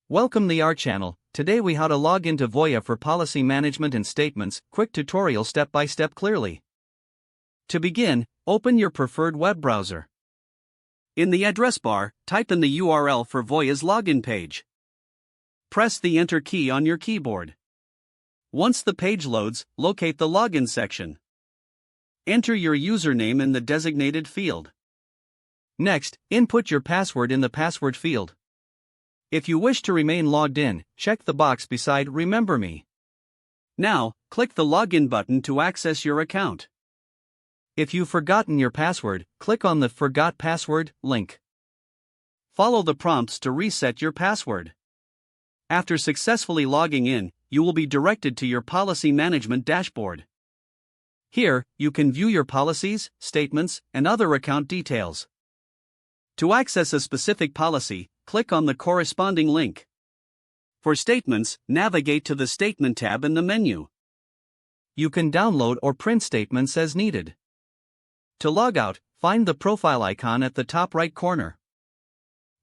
Welcome to our channel. Today we how to log into Voya for policy management and statements. Quick tutorial step by step clearly. To begin, open your preferred web browser. In the address bar, type in the URL for Voya's login page. Press the Enter key on your keyboard. Once the page loads, locate the login section. Enter your username in the designated field. Next, input your password in the password field. If you wish to remain logged in, check the box beside Remember Me. Now, click the Login button to access your account. If you've forgotten your password, click on the Forgot Password link. Follow the prompts to reset your password. After successfully logging in, you will be directed to your policy management dashboard. Here, you can view your policies, statements, and other account details. To access a specific policy, click on the corresponding link. For statements, navigate to the Statement tab in the menu. You can download or print statements as needed. To log out, find the profile icon at the top right corner.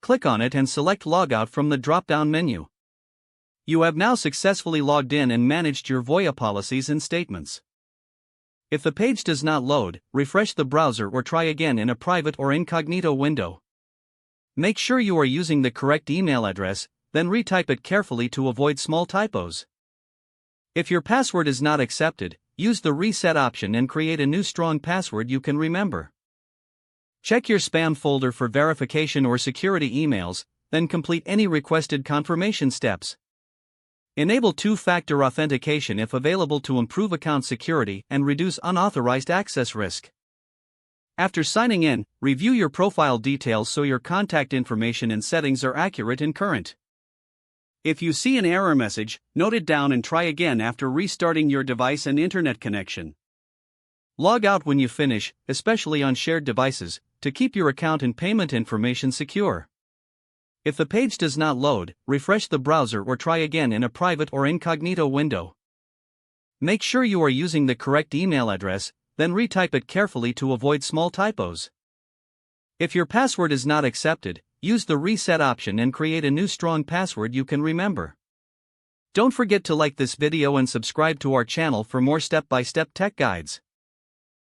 Click on it and select Log Out from the drop-down menu. You have now successfully logged in and managed your Voya policies and statements. If the page does not load, refresh the browser or try again in a private or incognito window. Make sure you are using the correct email address, then retype it carefully to avoid small typos. If your password is not accepted, use the reset option and create a new strong password you can remember. Check your spam folder for verification or security emails, then complete any requested confirmation steps. Enable two-factor authentication if available to improve account security and reduce unauthorized access risk. After signing in, review your profile details so your contact information and settings are accurate and current. If you see an error message, note it down and try again after restarting your device and internet connection. Log out when you finish, especially on shared devices, to keep your account and payment information secure. If the page does not load, refresh the browser or try again in a private or incognito window. Make sure you are using the correct email address, then retype it carefully to avoid small typos. If your password is not accepted, use the reset option and create a new strong password you can remember. Don't forget to like this video and subscribe to our channel for more step-by-step tech guides.